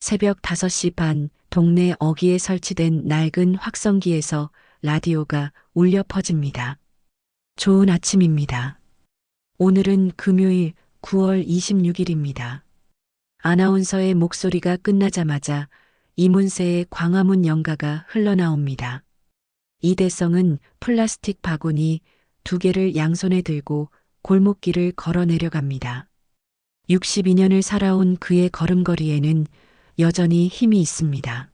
새벽 5시 반 동네 어귀에 설치된 낡은 확성기에서 라디오가 울려 퍼집니다. 좋은 아침입니다. 오늘은 금요일 9월 26일입니다. 아나운서의 목소리가 끝나자마자 이문세의 광화문 연가가 흘러나옵니다. 이대성은 플라스틱 바구니 2개를 양손에 들고 골목길을 걸어 내려갑니다. 62년을 살아온 그의 걸음걸이에는 여전히 힘이 있습니다.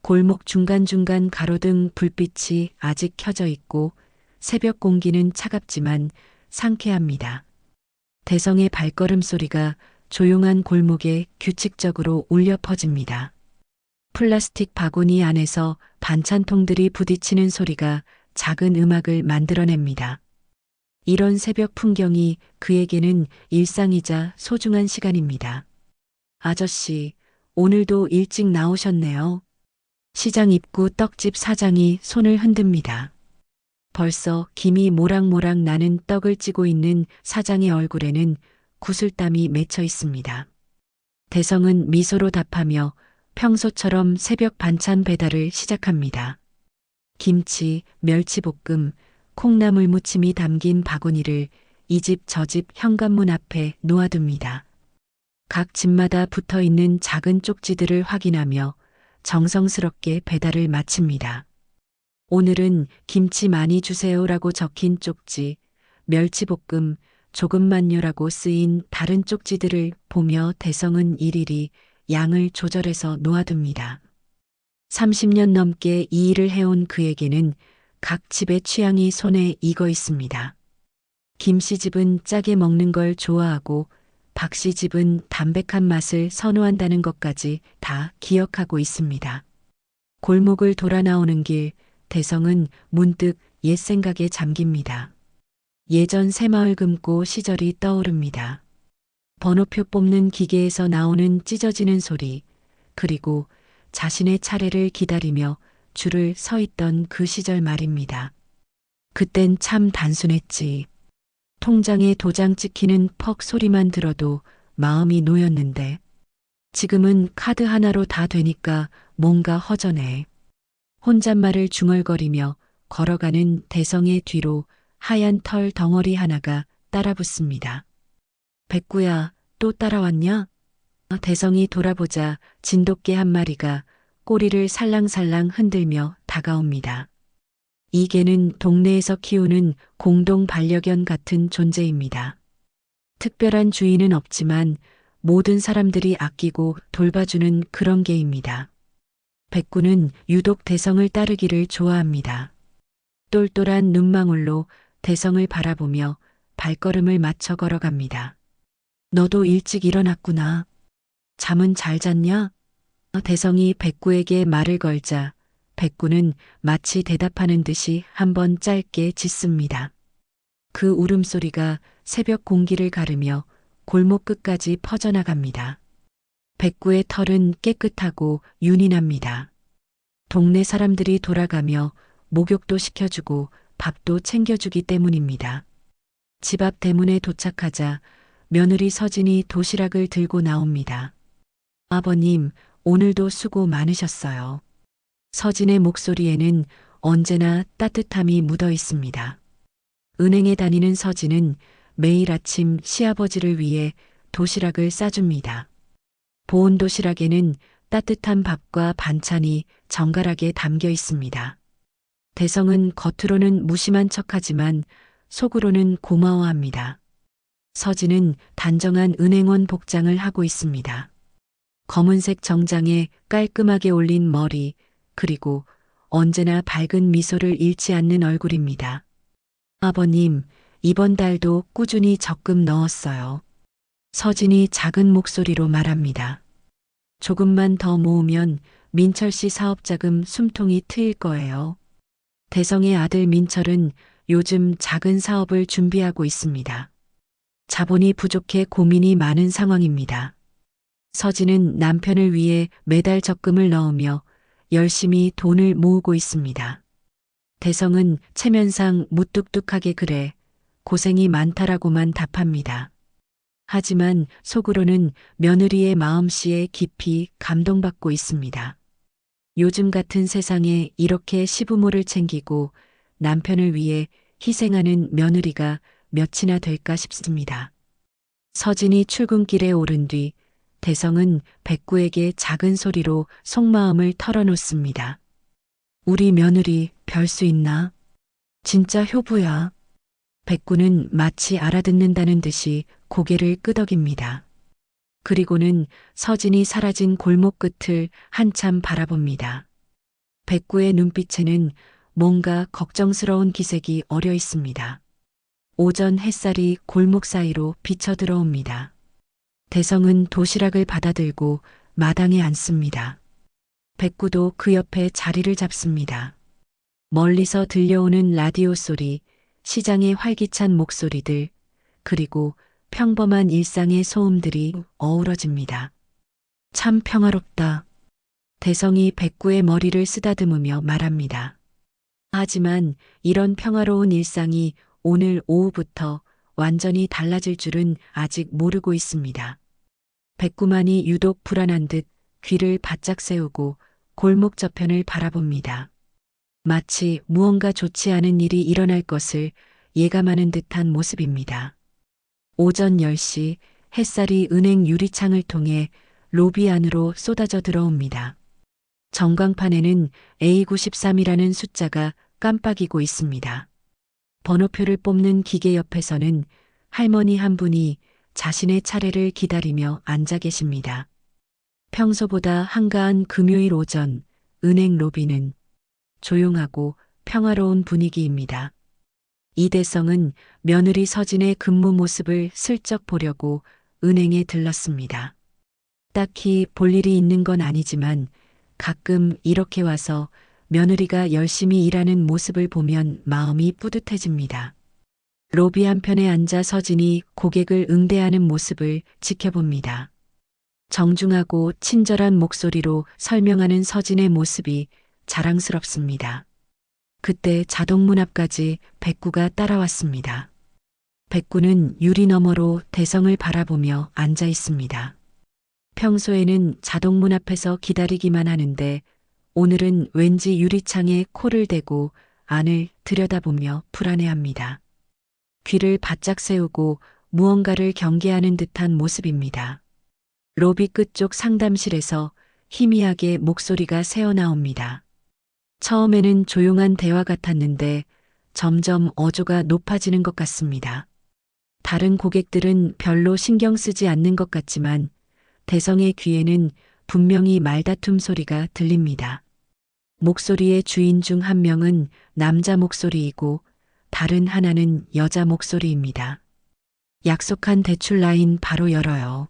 골목 중간중간 가로등 불빛이 아직 켜져 있고 새벽 공기는 차갑지만 상쾌합니다. 대성의 발걸음 소리가 조용한 골목에 규칙적으로 울려 퍼집니다. 플라스틱 바구니 안에서 반찬통들이 부딪히는 소리가 작은 음악을 만들어냅니다. 이런 새벽 풍경이 그에게는 일상이자 소중한 시간입니다. 아저씨, 오늘도 일찍 나오셨네요. 시장 입구 떡집 사장이 손을 흔듭니다. 벌써 김이 모락모락 나는 떡을 찌고 있는 사장의 얼굴에는 구슬땀이 맺혀 있습니다. 대성은 미소로 답하며 평소처럼 새벽 반찬 배달을 시작합니다. 김치, 멸치볶음, 콩나물 무침이 담긴 바구니를 이 집 저 집 현관문 앞에 놓아둡니다. 각 집마다 붙어 있는 작은 쪽지들을 확인하며 정성스럽게 배달을 마칩니다. 오늘은 김치 많이 주세요라고 적힌 쪽지, 멸치볶음, 조금만요라고 쓰인 다른 쪽지들을 보며 대성은 일일이 양을 조절해서 놓아둡니다. 30년 넘게 이 일을 해온 그에게는 각 집의 취향이 손에 익어 있습니다. 김씨 집은 짜게 먹는 걸 좋아하고 박씨 집은 담백한 맛을 선호한다는 것까지 다 기억하고 있습니다. 골목을 돌아 나오는 길, 대성은 문득 옛 생각에 잠깁니다. 예전 새마을 금고 시절이 떠오릅니다. 번호표 뽑는 기계에서 나오는 찢어지는 소리, 그리고 자신의 차례를 기다리며 줄을 서 있던 그 시절 말입니다. 그땐 참 단순했지. 통장에 도장 찍히는 퍽 소리만 들어도 마음이 놓였는데 지금은 카드 하나로 다 되니까 뭔가 허전해. 혼잣말을 중얼거리며 걸어가는 대성의 뒤로 하얀 털 덩어리 하나가 따라붙습니다. 백구야, 또 따라왔냐? 대성이 돌아보자 진돗개 한 마리가 꼬리를 살랑살랑 흔들며 다가옵니다. 이 개는 동네에서 키우는 공동 반려견 같은 존재입니다. 특별한 주인은 없지만 모든 사람들이 아끼고 돌봐주는 그런 개입니다. 백구는 유독 대성을 따르기를 좋아합니다. 똘똘한 눈망울로 대성을 바라보며 발걸음을 맞춰 걸어갑니다. 너도 일찍 일어났구나. 잠은 잘 잤냐? 대성이 백구에게 말을 걸자 백구는 마치 대답하는 듯이 한번 짧게 짖습니다. 그 울음소리가 새벽 공기를 가르며 골목 끝까지 퍼져나갑니다. 백구의 털은 깨끗하고 윤이 납니다. 동네 사람들이 돌아가며 목욕도 시켜주고 밥도 챙겨주기 때문입니다. 집 앞 대문에 도착하자 며느리 서진이 도시락을 들고 나옵니다. 아버님, 오늘도 수고 많으셨어요. 서진의 목소리에는 언제나 따뜻함이 묻어 있습니다. 은행에 다니는 서진은 매일 아침 시아버지를 위해 도시락을 싸줍니다. 보온 도시락에는 따뜻한 밥과 반찬이 정갈하게 담겨 있습니다. 대성은 겉으로는 무심한 척하지만 속으로는 고마워합니다. 서진은 단정한 은행원 복장을 하고 있습니다. 검은색 정장에 깔끔하게 올린 머리, 그리고 언제나 밝은 미소를 잃지 않는 얼굴입니다. 아버님, 이번 달도 꾸준히 적금 넣었어요. 서진이 작은 목소리로 말합니다. 조금만 더 모으면 민철 씨 사업자금 숨통이 트일 거예요. 대성의 아들 민철은 요즘 작은 사업을 준비하고 있습니다. 자본이 부족해 고민이 많은 상황입니다. 서진은 남편을 위해 매달 적금을 넣으며 열심히 돈을 모으고 있습니다. 대성은 체면상 무뚝뚝하게 그래 고생이 많다라고만 답합니다. 하지만 속으로는 며느리의 마음씨에 깊이 감동받고 있습니다. 요즘 같은 세상에 이렇게 시부모를 챙기고 남편을 위해 희생하는 며느리가 몇이나 될까 싶습니다. 서진이 출근길에 오른 뒤 대성은 백구에게 작은 소리로 속마음을 털어놓습니다. 우리 며느리 별 수 있나? 진짜 효부야. 백구는 마치 알아듣는다는 듯이 고개를 끄덕입니다. 그리고는 서진이 사라진 골목 끝을 한참 바라봅니다. 백구의 눈빛에는 뭔가 걱정스러운 기색이 어려 있습니다. 오전 햇살이 골목 사이로 비쳐 들어옵니다. 대성은 도시락을 받아들고 마당에 앉습니다. 백구도 그 옆에 자리를 잡습니다. 멀리서 들려오는 라디오 소리, 시장의 활기찬 목소리들, 그리고 평범한 일상의 소음들이 어우러집니다. 참 평화롭다. 대성이 백구의 머리를 쓰다듬으며 말합니다. 하지만 이런 평화로운 일상이 오늘 오후부터 완전히 달라질 줄은 아직 모르고 있습니다. 백구만이 유독 불안한 듯 귀를 바짝 세우고 골목 저편을 바라봅니다. 마치 무언가 좋지 않은 일이 일어날 것을 예감하는 듯한 모습입니다. 오전 10시 햇살이 은행 유리창을 통해 로비 안으로 쏟아져 들어옵니다. 전광판에는 A93이라는 숫자가 깜빡이고 있습니다. 번호표를 뽑는 기계 옆에서는 할머니 한 분이 자신의 차례를 기다리며 앉아 계십니다. 평소보다 한가한 금요일 오전 은행 로비는 조용하고 평화로운 분위기입니다. 이대성은 며느리 서진의 근무 모습을 슬쩍 보려고 은행에 들렀습니다. 딱히 볼 일이 있는 건 아니지만 가끔 이렇게 와서 며느리가 열심히 일하는 모습을 보면 마음이 뿌듯해집니다. 로비 한편에 앉아 서진이 고객을 응대하는 모습을 지켜봅니다. 정중하고 친절한 목소리로 설명하는 서진의 모습이 자랑스럽습니다. 그때 자동문 앞까지 백구가 따라왔습니다. 백구는 유리 너머로 대성을 바라보며 앉아 있습니다. 평소에는 자동문 앞에서 기다리기만 하는데 오늘은 왠지 유리창에 코를 대고 안을 들여다보며 불안해합니다. 귀를 바짝 세우고 무언가를 경계하는 듯한 모습입니다. 로비 끝쪽 상담실에서 희미하게 목소리가 새어나옵니다. 처음에는 조용한 대화 같았는데 점점 어조가 높아지는 것 같습니다. 다른 고객들은 별로 신경 쓰지 않는 것 같지만 대성의 귀에는 분명히 말다툼 소리가 들립니다. 목소리의 주인 중 한 명은 남자 목소리이고 다른 하나는 여자 목소리입니다. 약속한 대출 라인 바로 열어요.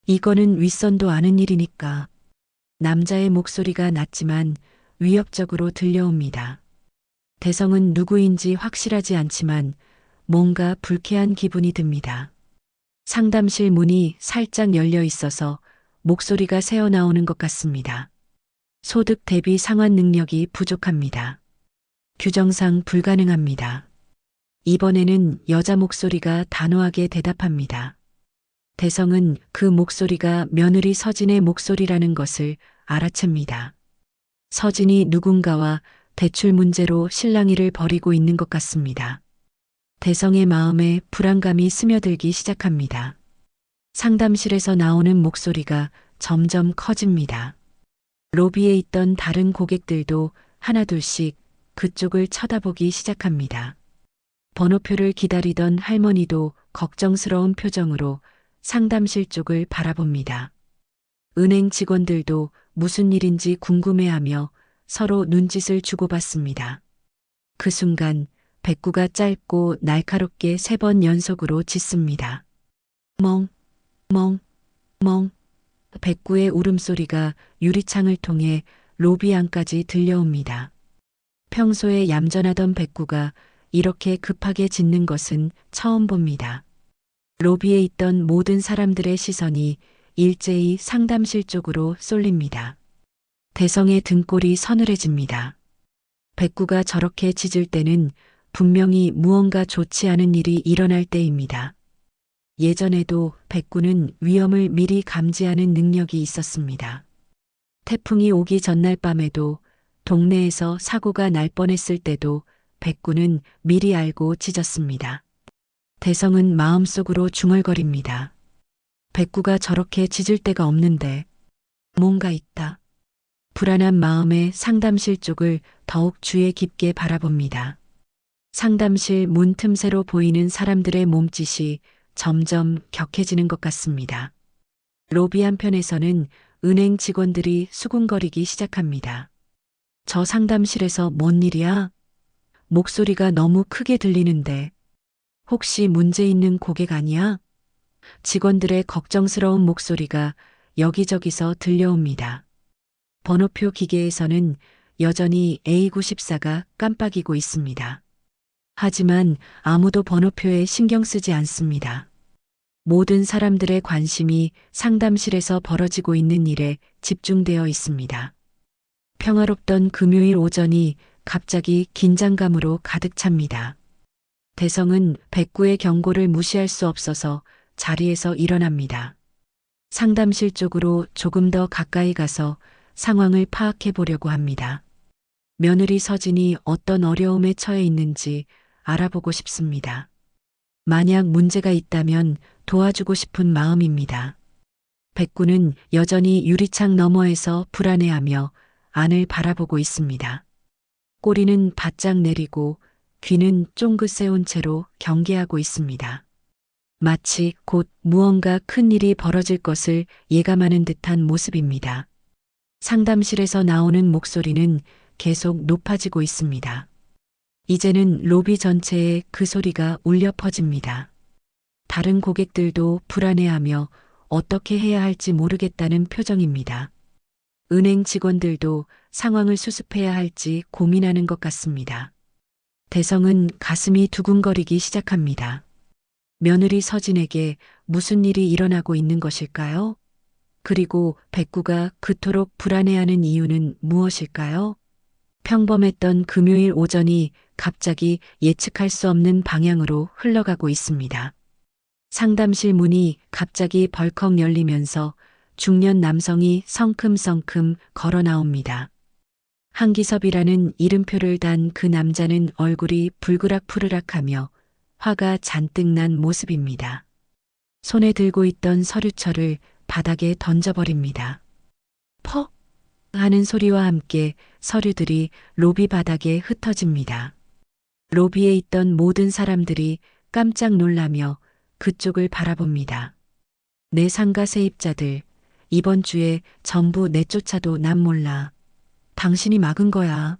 이거는 윗선도 아는 일이니까. 남자의 목소리가 낮지만 위협적으로 들려옵니다. 대성은 누구인지 확실하지 않지만 뭔가 불쾌한 기분이 듭니다. 상담실 문이 살짝 열려 있어서 목소리가 새어나오는 것 같습니다. 소득 대비 상환 능력이 부족합니다. 규정상 불가능합니다. 이번에는 여자 목소리가 단호하게 대답합니다. 대성은 그 목소리가 며느리 서진의 목소리라는 것을 알아챕니다. 서진이 누군가와 대출 문제로 실랑이를 벌이고 있는 것 같습니다. 대성의 마음에 불안감이 스며들기 시작합니다. 상담실에서 나오는 목소리가 점점 커집니다. 로비에 있던 다른 고객들도 하나둘씩 그쪽을 쳐다보기 시작합니다. 번호표를 기다리던 할머니도 걱정스러운 표정으로 상담실 쪽을 바라봅니다. 은행 직원들도 무슨 일인지 궁금해하며 서로 눈짓을 주고받습니다. 그 순간 백구가 짧고 날카롭게 3번 연속으로 짖습니다. 멍, 멍, 멍. 백구의 울음소리가 유리창을 통해 로비 안까지 들려옵니다. 평소에 얌전하던 백구가 이렇게 급하게 짖는 것은 처음 봅니다. 로비에 있던 모든 사람들의 시선이 일제히 상담실 쪽으로 쏠립니다. 대성의 등골이 서늘해집니다. 백구가 저렇게 짖을 때는 분명히 무언가 좋지 않은 일이 일어날 때입니다. 예전에도 백구는 위험을 미리 감지하는 능력이 있었습니다. 태풍이 오기 전날 밤에도 동네에서 사고가 날 뻔했을 때도 백구는 미리 알고 짖었습니다. 대성은 마음속으로 중얼거립니다. 백구가 저렇게 짖을 데가 없는데 뭔가 있다. 불안한 마음에 상담실 쪽을 더욱 주의 깊게 바라봅니다. 상담실 문 틈새로 보이는 사람들의 몸짓이 점점 격해지는 것 같습니다. 로비 한편에서는 은행 직원들이 수군거리기 시작합니다. 저 상담실에서 뭔 일이야? 목소리가 너무 크게 들리는데 혹시 문제 있는 고객 아니야? 직원들의 걱정스러운 목소리가 여기저기서 들려옵니다. 번호표 기계에서는 여전히 A94가 깜빡이고 있습니다. 하지만 아무도 번호표에 신경 쓰지 않습니다. 모든 사람들의 관심이 상담실에서 벌어지고 있는 일에 집중되어 있습니다. 평화롭던 금요일 오전이 갑자기 긴장감으로 가득 찹니다. 대성은 백구의 경고를 무시할 수 없어서 자리에서 일어납니다. 상담실 쪽으로 조금 더 가까이 가서 상황을 파악해 보려고 합니다. 며느리 서진이 어떤 어려움에 처해 있는지 알아보고 싶습니다. 만약 문제가 있다면 도와주고 싶은 마음입니다. 백구는 여전히 유리창 너머에서 불안해하며 안을 바라보고 있습니다. 꼬리는 바짝 내리고 귀는 쫑긋 세운 채로 경계하고 있습니다. 마치 곧 무언가 큰 일이 벌어질 것을 예감하는 듯한 모습입니다. 상담실에서 나오는 목소리는 계속 높아지고 있습니다. 이제는 로비 전체에 그 소리가 울려 퍼집니다. 다른 고객들도 불안해하며 어떻게 해야 할지 모르겠다는 표정입니다. 은행 직원들도 상황을 수습해야 할지 고민하는 것 같습니다. 대성은 가슴이 두근거리기 시작합니다. 며느리 서진에게 무슨 일이 일어나고 있는 것일까요? 그리고 백구가 그토록 불안해하는 이유는 무엇일까요? 평범했던 금요일 오전이 갑자기 예측할 수 없는 방향으로 흘러가고 있습니다. 상담실 문이 갑자기 벌컥 열리면서 중년 남성이 성큼성큼 걸어 나옵니다. 한기섭이라는 이름표를 단 그 남자는 얼굴이 불그락푸르락하며 화가 잔뜩 난 모습입니다. 손에 들고 있던 서류철을 바닥에 던져버립니다. 퍽 하는 소리와 함께 서류들이 로비 바닥에 흩어집니다. 로비에 있던 모든 사람들이 깜짝 놀라며 그쪽을 바라봅니다. 내 상가 세입자들, 이번 주에 전부 내쫓아도 난 몰라. 당신이 막은 거야.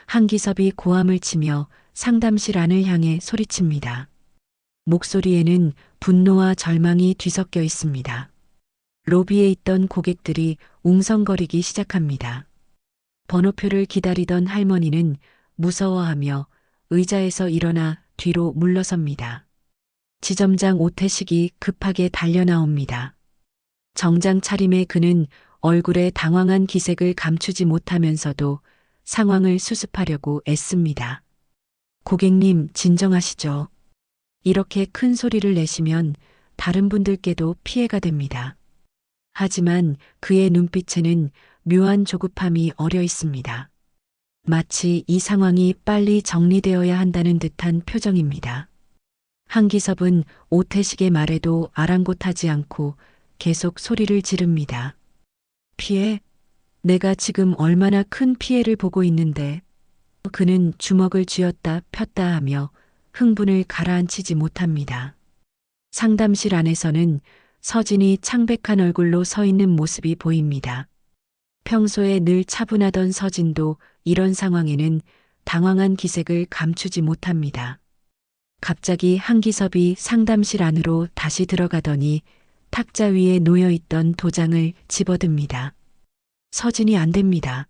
한기섭이 고함을 치며 상담실 안을 향해 소리칩니다. 목소리에는 분노와 절망이 뒤섞여 있습니다. 로비에 있던 고객들이 웅성거리기 시작합니다. 번호표를 기다리던 할머니는 무서워하며 의자에서 일어나 뒤로 물러섭니다. 지점장 오태식이 급하게 달려나옵니다. 정장 차림의 그는 얼굴에 당황한 기색을 감추지 못하면서도 상황을 수습하려고 애씁니다. 고객님, 진정하시죠. 이렇게 큰 소리를 내시면 다른 분들께도 피해가 됩니다. 하지만 그의 눈빛에는 묘한 조급함이 어려 있습니다. 마치 이 상황이 빨리 정리되어야 한다는 듯한 표정입니다. 한기섭은 오태식의 말에도 아랑곳하지 않고 계속 소리를 지릅니다. 피해? 내가 지금 얼마나 큰 피해를 보고 있는데. 그는 주먹을 쥐었다 폈다 하며 흥분을 가라앉히지 못합니다. 상담실 안에서는 서진이 창백한 얼굴로 서 있는 모습이 보입니다. 평소에 늘 차분하던 서진도 이런 상황에는 당황한 기색을 감추지 못합니다. 갑자기 한기섭이 상담실 안으로 다시 들어가더니 탁자 위에 놓여있던 도장을 집어듭니다. 서진이 안 됩니다.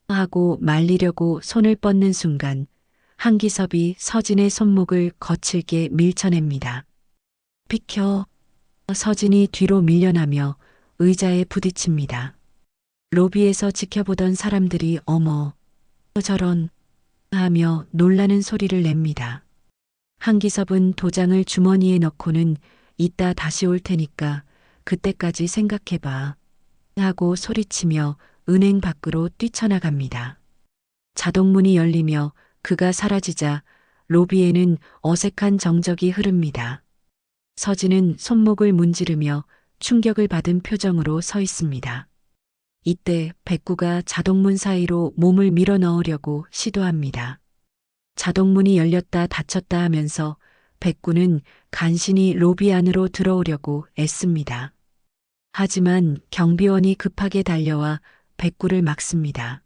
하고 말리려고 손을 뻗는 순간 한기섭이 서진의 손목을 거칠게 밀쳐냅니다. 비켜. 서진이 뒤로 밀려나며 의자에 부딪힙니다. 로비에서 지켜보던 사람들이 어머, 저런 하며 놀라는 소리를 냅니다. 한기섭은 도장을 주머니에 넣고는 이따 다시 올 테니까 그때까지 생각해봐. 하고 소리치며 은행 밖으로 뛰쳐나갑니다. 자동문이 열리며 그가 사라지자 로비에는 어색한 정적이 흐릅니다. 서진은 손목을 문지르며 충격을 받은 표정으로 서 있습니다. 이때 백구가 자동문 사이로 몸을 밀어 넣으려고 시도합니다. 자동문이 열렸다 닫혔다 하면서 백구는 간신히 로비 안으로 들어오려고 애씁니다. 하지만 경비원이 급하게 달려와 백구를 막습니다.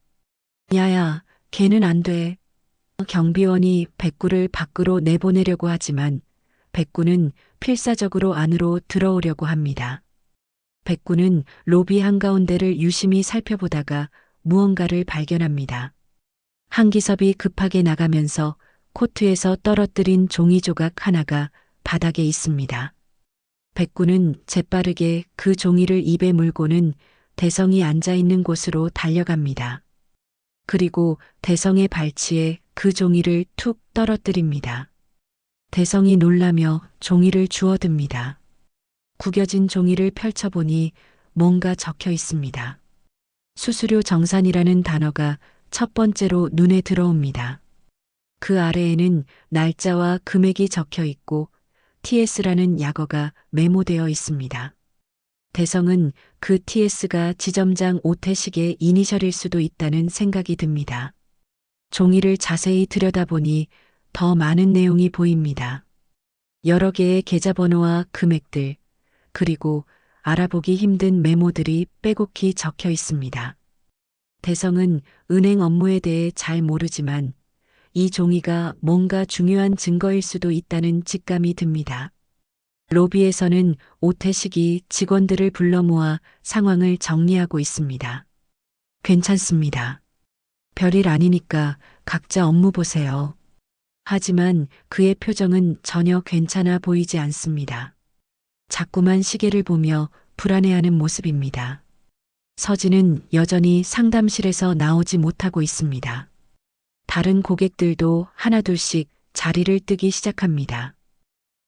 야야, 걔는 안 돼. 경비원이 백구를 밖으로 내보내려고 하지만 백구는 필사적으로 안으로 들어오려고 합니다. 백구는 로비 한가운데를 유심히 살펴보다가 무언가를 발견합니다. 한기섭이 급하게 나가면서 코트에서 떨어뜨린 종이 조각 하나가 바닥에 있습니다. 백구는 재빠르게 그 종이를 입에 물고는 대성이 앉아 있는 곳으로 달려갑니다. 그리고 대성의 발치에 그 종이를 툭 떨어뜨립니다. 대성이 놀라며 종이를 주워듭니다. 구겨진 종이를 펼쳐보니 뭔가 적혀 있습니다. 수수료 정산이라는 단어가 첫 번째로 눈에 들어옵니다. 그 아래에는 날짜와 금액이 적혀 있고 TS라는 약어가 메모되어 있습니다. 대성은 그 TS가 지점장 오태식의 이니셜일 수도 있다는 생각이 듭니다. 종이를 자세히 들여다보니 더 많은 내용이 보입니다. 여러 개의 계좌번호와 금액들, 그리고 알아보기 힘든 메모들이 빼곡히 적혀 있습니다. 대성은 은행 업무에 대해 잘 모르지만 이 종이가 뭔가 중요한 증거일 수도 있다는 직감이 듭니다. 로비에서는 오태식이 직원들을 불러 모아 상황을 정리하고 있습니다. 괜찮습니다. 별일 아니니까 각자 업무 보세요. 하지만 그의 표정은 전혀 괜찮아 보이지 않습니다. 자꾸만 시계를 보며 불안해하는 모습입니다. 서진은 여전히 상담실에서 나오지 못하고 있습니다. 다른 고객들도 하나둘씩 자리를 뜨기 시작합니다.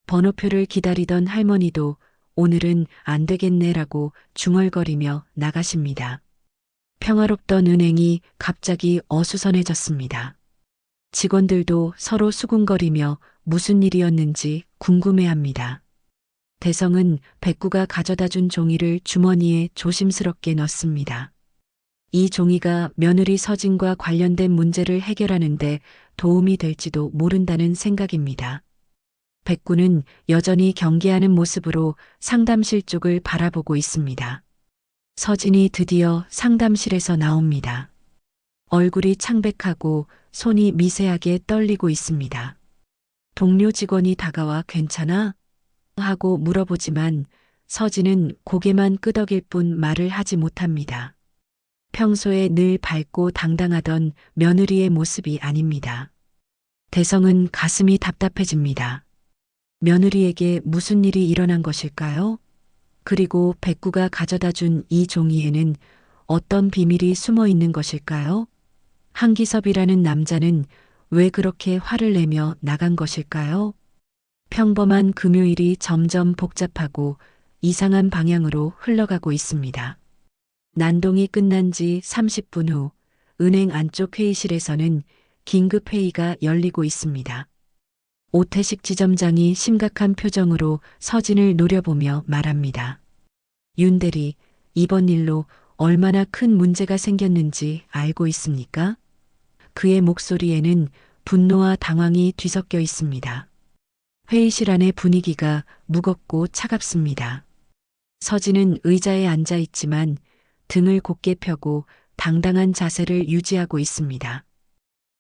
번호표를 기다리던 할머니도 오늘은 안 되겠네라고 중얼거리며 나가십니다. 평화롭던 은행이 갑자기 어수선해졌습니다. 직원들도 서로 수군거리며 무슨 일이었는지 궁금해합니다. 대성은 백구가 가져다 준 종이를 주머니에 조심스럽게 넣습니다. 이 종이가 며느리 서진과 관련된 문제를 해결하는데 도움이 될지도 모른다는 생각입니다. 백구는 여전히 경계하는 모습으로 상담실 쪽을 바라보고 있습니다. 서진이 드디어 상담실에서 나옵니다. 얼굴이 창백하고 손이 미세하게 떨리고 있습니다. 동료 직원이 다가와 괜찮아? 하고 물어보지만 서진은 고개만 끄덕일 뿐 말을 하지 못합니다. 평소에 늘 밝고 당당하던 며느리의 모습이 아닙니다. 대성은 가슴이 답답해집니다. 며느리에게 무슨 일이 일어난 것일까요? 그리고 백구가 가져다 준 이 종이에는 어떤 비밀이 숨어 있는 것일까요? 한기섭이라는 남자는 왜 그렇게 화를 내며 나간 것일까요? 평범한 금요일이 점점 복잡하고 이상한 방향으로 흘러가고 있습니다. 난동이 끝난 지 30분 후 은행 안쪽 회의실에서는 긴급 회의가 열리고 있습니다. 오태식 지점장이 심각한 표정으로 서진을 노려보며 말합니다. 윤 대리, 이번 일로 얼마나 큰 문제가 생겼는지 알고 있습니까? 그의 목소리에는 분노와 당황이 뒤섞여 있습니다. 회의실 안의 분위기가 무겁고 차갑습니다. 서진은 의자에 앉아 있지만 등을 곧게 펴고 당당한 자세를 유지하고 있습니다.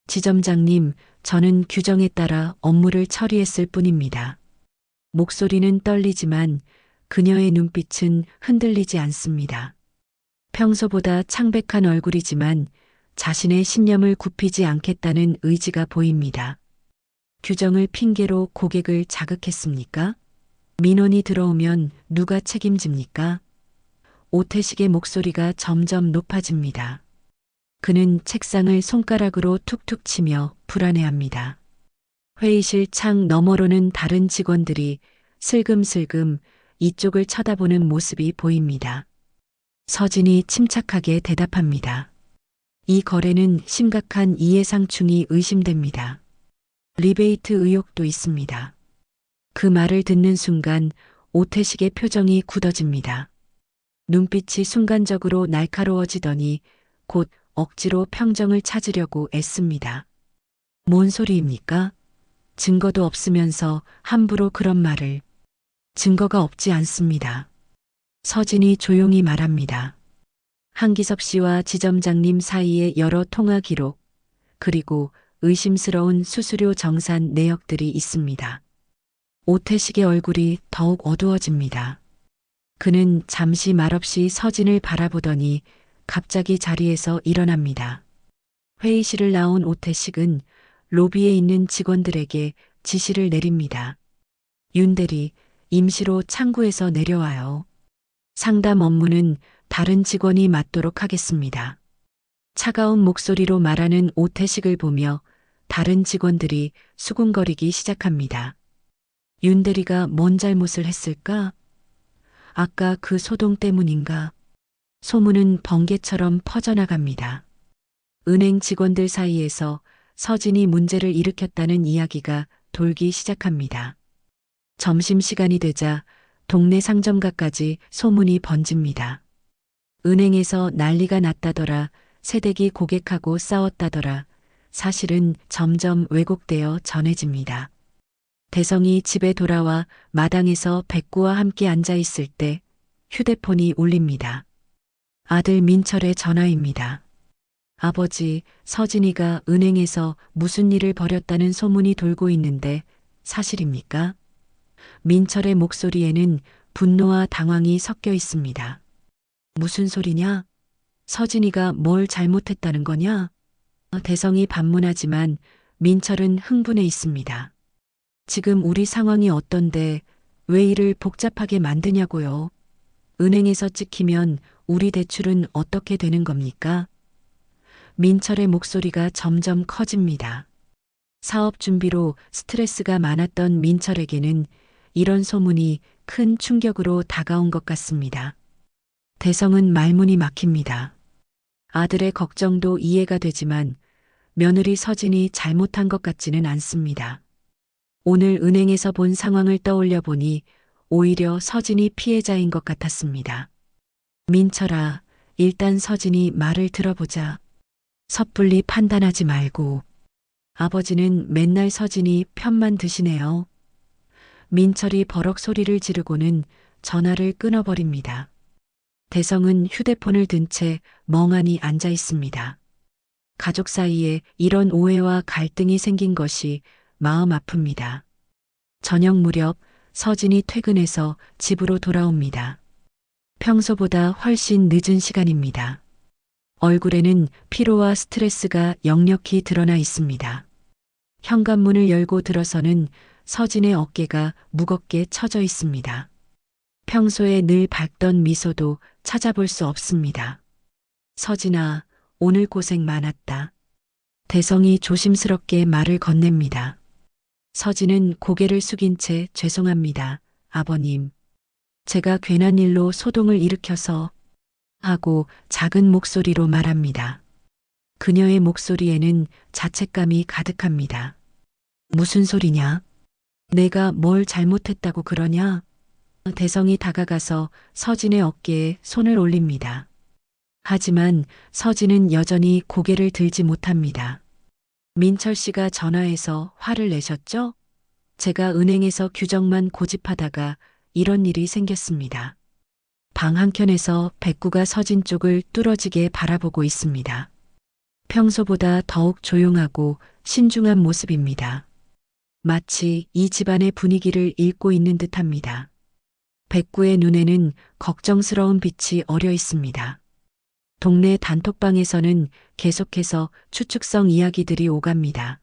지점장님, 저는 규정에 따라 업무를 처리했을 뿐입니다. 목소리는 떨리지만 그녀의 눈빛은 흔들리지 않습니다. 평소보다 창백한 얼굴이지만 자신의 신념을 굽히지 않겠다는 의지가 보입니다. 규정을 핑계로 고객을 자극했습니까? 민원이 들어오면 누가 책임집니까? 오태식의 목소리가 점점 높아집니다. 그는 책상을 손가락으로 툭툭 치며 불안해합니다. 회의실 창 너머로는 다른 직원들이 슬금슬금 이쪽을 쳐다보는 모습이 보입니다. 서진이 침착하게 대답합니다. 이 거래는 심각한 이해상충이 의심됩니다. 리베이트 의혹도 있습니다. 그 말을 듣는 순간 오태식의 표정이 굳어집니다. 눈빛이 순간적으로 날카로워지더니 곧 억지로 평정을 찾으려고 애씁니다. 뭔 소리입니까? 증거도 없으면서 함부로 그런 말을. 증거가 없지 않습니다. 서진이 조용히 말합니다. 한기섭 씨와 지점장님 사이의 여러 통화 기록, 그리고 의심스러운 수수료 정산 내역들이 있습니다. 오태식의 얼굴이 더욱 어두워집니다. 그는 잠시 말없이 서진을 바라보더니 갑자기 자리에서 일어납니다. 회의실을 나온 오태식은 로비에 있는 직원들에게 지시를 내립니다. 윤 대리, 임시로 창구에서 내려와요. 상담 업무는 다른 직원이 맡도록 하겠습니다. 차가운 목소리로 말하는 오태식을 보며 다른 직원들이 수군거리기 시작합니다. 윤 대리가 뭔 잘못을 했을까? 아까 그 소동 때문인가? 소문은 번개처럼 퍼져나갑니다. 은행 직원들 사이에서 서진이 문제를 일으켰다는 이야기가 돌기 시작합니다. 점심시간이 되자 동네 상점가까지 소문이 번집니다. 은행에서 난리가 났다더라, 새댁이 고객하고 싸웠다더라. 사실은 점점 왜곡되어 전해집니다. 대성이 집에 돌아와 마당에서 백구와 함께 앉아 있을 때 휴대폰이 울립니다. 아들 민철의 전화입니다. 아버지, 서진이가 은행에서 무슨 일을 벌였다는 소문이 돌고 있는데 사실입니까? 민철의 목소리에는 분노와 당황이 섞여 있습니다. 무슨 소리냐? 서진이가 뭘 잘못했다는 거냐? 대성이 반문하지만 민철은 흥분해 있습니다. 지금 우리 상황이 어떤데 왜 일을 복잡하게 만드냐고요? 은행에서 찍히면 우리 대출은 어떻게 되는 겁니까? 민철의 목소리가 점점 커집니다. 사업 준비로 스트레스가 많았던 민철에게는 이런 소문이 큰 충격으로 다가온 것 같습니다. 대성은 말문이 막힙니다. 아들의 걱정도 이해가 되지만 며느리 서진이 잘못한 것 같지는 않습니다. 오늘 은행에서 본 상황을 떠올려 보니 오히려 서진이 피해자인 것 같았습니다. 민철아, 일단 서진이 말을 들어보자. 섣불리 판단하지 말고. 아버지는 맨날 서진이 편만 드시네요. 민철이 버럭 소리를 지르고는 전화를 끊어버립니다. 대성은 휴대폰을 든 채 멍하니 앉아 있습니다. 가족 사이에 이런 오해와 갈등이 생긴 것이 마음 아픕니다. 저녁 무렵 서진이 퇴근해서 집으로 돌아옵니다. 평소보다 훨씬 늦은 시간입니다. 얼굴에는 피로와 스트레스가 역력히 드러나 있습니다. 현관문을 열고 들어서는 서진의 어깨가 무겁게 처져 있습니다. 평소에 늘 밝던 미소도 찾아볼 수 없습니다. 서진아, 오늘 고생 많았다. 대성이 조심스럽게 말을 건넵니다. 서진은 고개를 숙인 채 죄송합니다, 아버님. 제가 괜한 일로 소동을 일으켜서 하고 작은 목소리로 말합니다. 그녀의 목소리에는 자책감이 가득합니다. 무슨 소리냐? 내가 뭘 잘못했다고 그러냐? 대성이 다가가서 서진의 어깨에 손을 올립니다. 하지만 서진은 여전히 고개를 들지 못합니다. 민철 씨가 전화해서 화를 내셨죠? 제가 은행에서 규정만 고집하다가 이런 일이 생겼습니다. 방 한켠에서 백구가 서진 쪽을 뚫어지게 바라보고 있습니다. 평소보다 더욱 조용하고 신중한 모습입니다. 마치 이 집안의 분위기를 읽고 있는 듯합니다. 백구의 눈에는 걱정스러운 빛이 어려 있습니다. 동네 단톡방에서는 계속해서 추측성 이야기들이 오갑니다.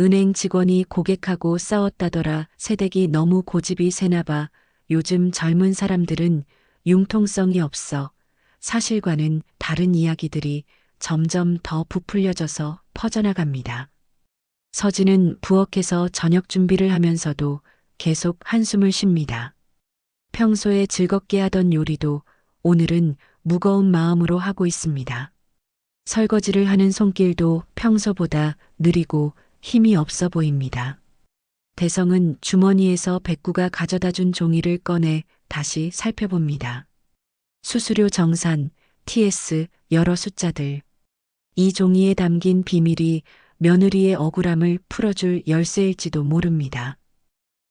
은행 직원이 고객하고 싸웠다더라. 새댁이 너무 고집이 세나봐. 요즘 젊은 사람들은 융통성이 없어. 사실과는 다른 이야기들이 점점 더 부풀려져서 퍼져나갑니다. 서진은 부엌에서 저녁 준비를 하면서도 계속 한숨을 쉽니다. 평소에 즐겁게 하던 요리도 오늘은 무거운 마음으로 하고 있습니다. 설거지를 하는 손길도 평소보다 느리고 힘이 없어 보입니다. 대성은 주머니에서 백구가 가져다 준 종이를 꺼내 다시 살펴봅니다. 수수료 정산, TS, 여러 숫자들. 이 종이에 담긴 비밀이 며느리의 억울함을 풀어줄 열쇠일지도 모릅니다.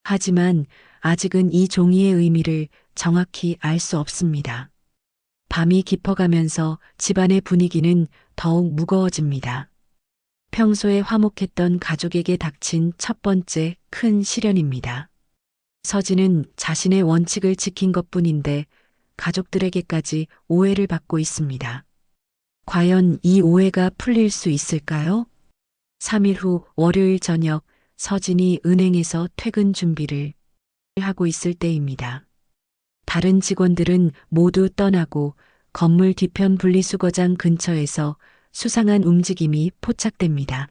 하지만 아직은 이 종이의 의미를 정확히 알 수 없습니다. 밤이 깊어가면서 집안의 분위기는 더욱 무거워집니다. 평소에 화목했던 가족에게 닥친 첫 번째 큰 시련입니다. 서진은 자신의 원칙을 지킨 것뿐인데 가족들에게까지 오해를 받고 있습니다. 과연 이 오해가 풀릴 수 있을까요? 3일 후 월요일 저녁 서진이 은행에서 퇴근 준비를 하고 있을 때입니다. 다른 직원들은 모두 떠나고 건물 뒤편 분리수거장 근처에서 수상한 움직임이 포착됩니다.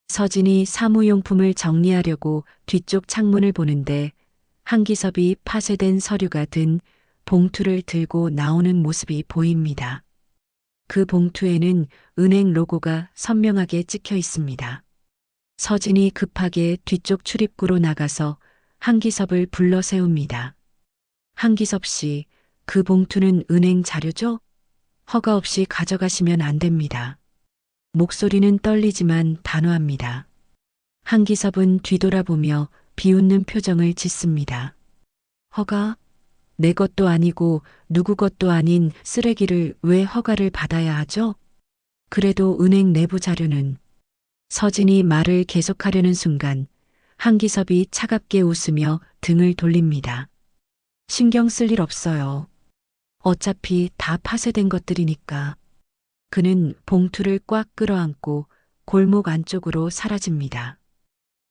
서진이 사무용품을 정리하려고 뒤쪽 창문을 보는데 한기섭이 파쇄된 서류가 든 봉투를 들고 나오는 모습이 보입니다. 그 봉투에는 은행 로고가 선명하게 찍혀 있습니다. 서진이 급하게 뒤쪽 출입구로 나가서 한기섭을 불러 세웁니다. 한기섭 씨, 그 봉투는 은행 자료죠? 허가 없이 가져가시면 안 됩니다. 목소리는 떨리지만 단호합니다. 한기섭은 뒤돌아보며 비웃는 표정을 짓습니다. 허가? 내 것도 아니고 누구 것도 아닌 쓰레기를 왜 허가를 받아야 하죠? 그래도 은행 내부 자료는. 서진이 말을 계속하려는 순간 한기섭이 차갑게 웃으며 등을 돌립니다. 신경 쓸 일 없어요. 어차피 다 파쇄된 것들이니까. 그는 봉투를 꽉 끌어안고 골목 안쪽으로 사라집니다.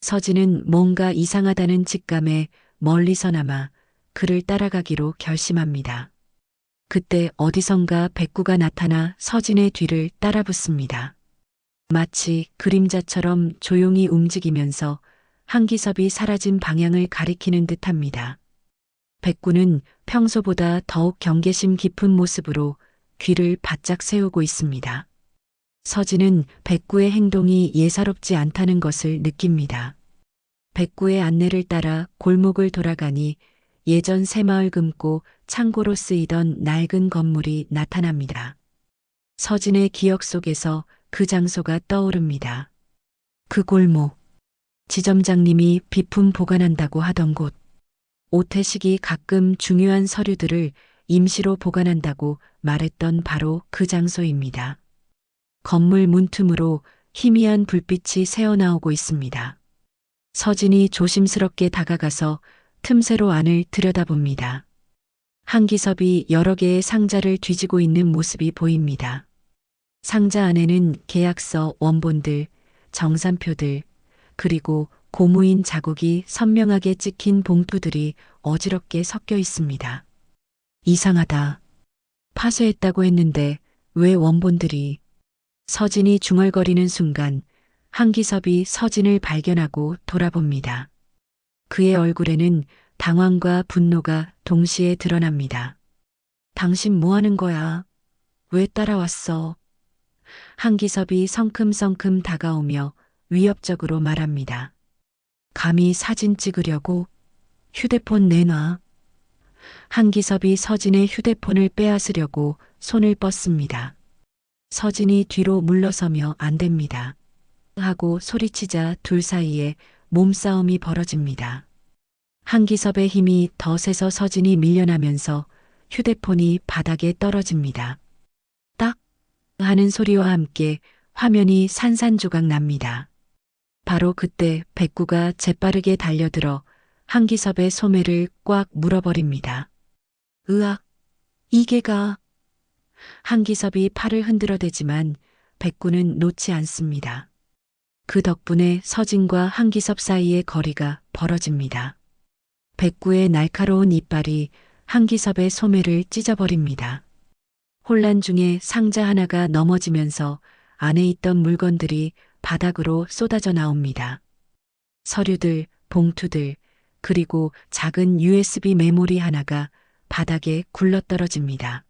서진은 뭔가 이상하다는 직감에 멀리서나마 그를 따라가기로 결심합니다. 그때 어디선가 백구가 나타나 서진의 뒤를 따라붙습니다. 마치 그림자처럼 조용히 움직이면서 한기섭이 사라진 방향을 가리키는 듯합니다. 백구는 평소보다 더욱 경계심 깊은 모습으로 귀를 바짝 세우고 있습니다. 서진은 백구의 행동이 예사롭지 않다는 것을 느낍니다. 백구의 안내를 따라 골목을 돌아가니 예전 새마을 금고 창고로 쓰이던 낡은 건물이 나타납니다. 서진의 기억 속에서 그 장소가 떠오릅니다. 그 골목, 지점장님이 비품 보관한다고 하던 곳, 오태식이 가끔 중요한 서류들을 임시로 보관한다고 말했던 바로 그 장소입니다. 건물 문틈으로 희미한 불빛이 새어나오고 있습니다. 서진이 조심스럽게 다가가서 틈새로 안을 들여다봅니다. 한기섭이 여러 개의 상자를 뒤지고 있는 모습이 보입니다. 상자 안에는 계약서, 원본들, 정산표들, 그리고 고무인 자국이 선명하게 찍힌 봉투들이 어지럽게 섞여 있습니다. 이상하다. 파쇄했다고 했는데 왜 원본들이. 서진이 중얼거리는 순간 한기섭이 서진을 발견하고 돌아봅니다. 그의 얼굴에는 당황과 분노가 동시에 드러납니다. 당신 뭐 하는 거야? 왜 따라왔어? 한기섭이 성큼성큼 다가오며 위협적으로 말합니다. 감히 사진 찍으려고? 휴대폰 내놔. 한기섭이 서진의 휴대폰을 빼앗으려고 손을 뻗습니다. 서진이 뒤로 물러서며 안 됩니다. 하고 소리치자 둘 사이에 몸싸움이 벌어집니다. 한기섭의 힘이 더 세서 서진이 밀려나면서 휴대폰이 바닥에 떨어집니다. 딱 하는 소리와 함께 화면이 산산조각 납니다. 바로 그때 백구가 재빠르게 달려들어 한기섭의 소매를 꽉 물어버립니다. 으악, 이게가. 한기섭이 팔을 흔들어대지만 백구는 놓지 않습니다. 그 덕분에 서진과 한기섭 사이의 거리가 벌어집니다. 백구의 날카로운 이빨이 한기섭의 소매를 찢어버립니다. 혼란 중에 상자 하나가 넘어지면서 안에 있던 물건들이 바닥으로 쏟아져 나옵니다. 서류들, 봉투들, 그리고 작은 USB 메모리 하나가 바닥에 굴러떨어집니다.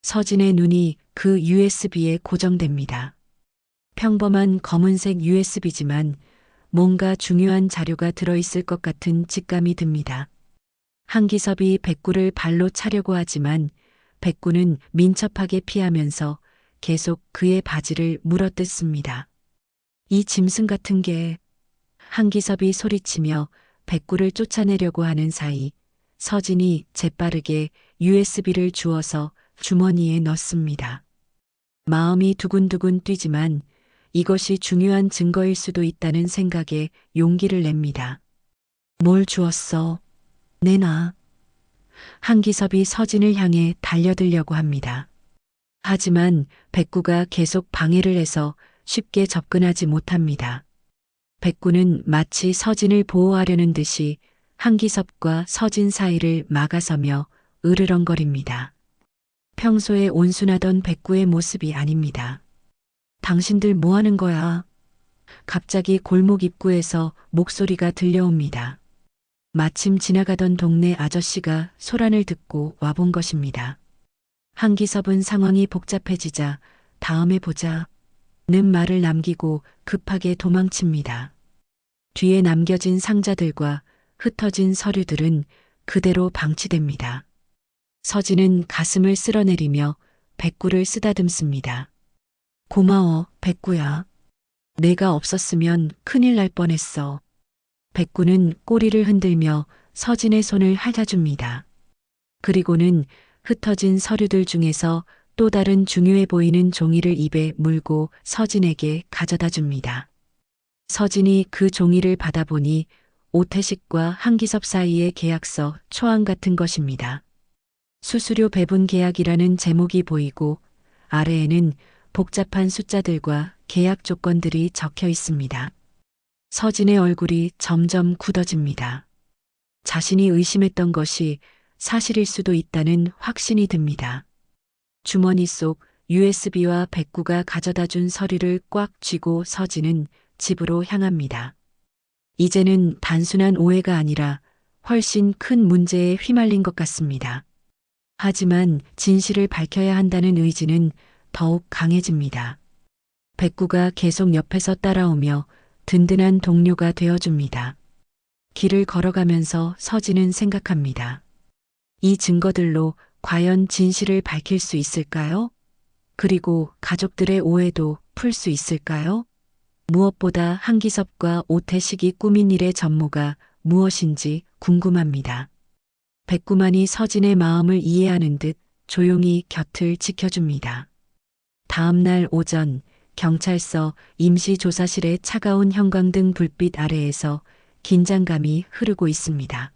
서진의 눈이 그 USB에 고정됩니다. 평범한 검은색 USB지만 뭔가 중요한 자료가 들어있을 것 같은 직감이 듭니다. 한기섭이 백구를 발로 차려고 하지만 백구는 민첩하게 피하면서 계속 그의 바지를 물어뜯습니다. 이 짐승 같은 게. 한기섭이 소리치며 백구를 쫓아내려고 하는 사이 서진이 재빠르게 USB를 주워서 주머니에 넣습니다. 마음이 두근두근 뛰지만 이것이 중요한 증거일 수도 있다는 생각에 용기를 냅니다. 뭘 주었어? 내놔. 한기섭이 서진을 향해 달려들려고 합니다. 하지만 백구가 계속 방해를 해서 쉽게 접근하지 못합니다. 백구는 마치 서진을 보호하려는 듯이 한기섭과 서진 사이를 막아서며 으르렁거립니다. 평소에 온순하던 백구의 모습이 아닙니다. 당신들 뭐 하는 거야? 갑자기 골목 입구에서 목소리가 들려옵니다. 마침 지나가던 동네 아저씨가 소란을 듣고 와본 것입니다. 한기섭은 상황이 복잡해지자 다음에 보자 는 말을 남기고 급하게 도망칩니다. 뒤에 남겨진 상자들과 흩어진 서류들은 그대로 방치됩니다. 서진은 가슴을 쓸어내리며 백구를 쓰다듬습니다. 고마워, 백구야. 내가 없었으면 큰일 날 뻔했어. 백구는 꼬리를 흔들며 서진의 손을 핥아줍니다. 그리고는 흩어진 서류들 중에서 또 다른 중요해 보이는 종이를 입에 물고 서진에게 가져다 줍니다. 서진이 그 종이를 받아보니 오태식과 한기섭 사이의 계약서 초안 같은 것입니다. 수수료 배분 계약이라는 제목이 보이고 아래에는 복잡한 숫자들과 계약 조건들이 적혀 있습니다. 서진의 얼굴이 점점 굳어집니다. 자신이 의심했던 것이 사실일 수도 있다는 확신이 듭니다. 주머니 속 USB와 백구가 가져다 준 서류를 꽉 쥐고 서진은 집으로 향합니다. 이제는 단순한 오해가 아니라 훨씬 큰 문제에 휘말린 것 같습니다. 하지만 진실을 밝혀야 한다는 의지는 더욱 강해집니다. 백구가 계속 옆에서 따라오며 든든한 동료가 되어줍니다. 길을 걸어가면서 서진은 생각합니다. 이 증거들로 과연 진실을 밝힐 수 있을까요? 그리고 가족들의 오해도 풀 수 있을까요? 무엇보다 한기섭과 오태식이 꾸민 일의 전모가 무엇인지 궁금합니다. 백구만이 서진의 마음을 이해하는 듯 조용히 곁을 지켜줍니다. 다음 날 오전 경찰서 임시조사실의 차가운 형광등 불빛 아래에서 긴장감이 흐르고 있습니다.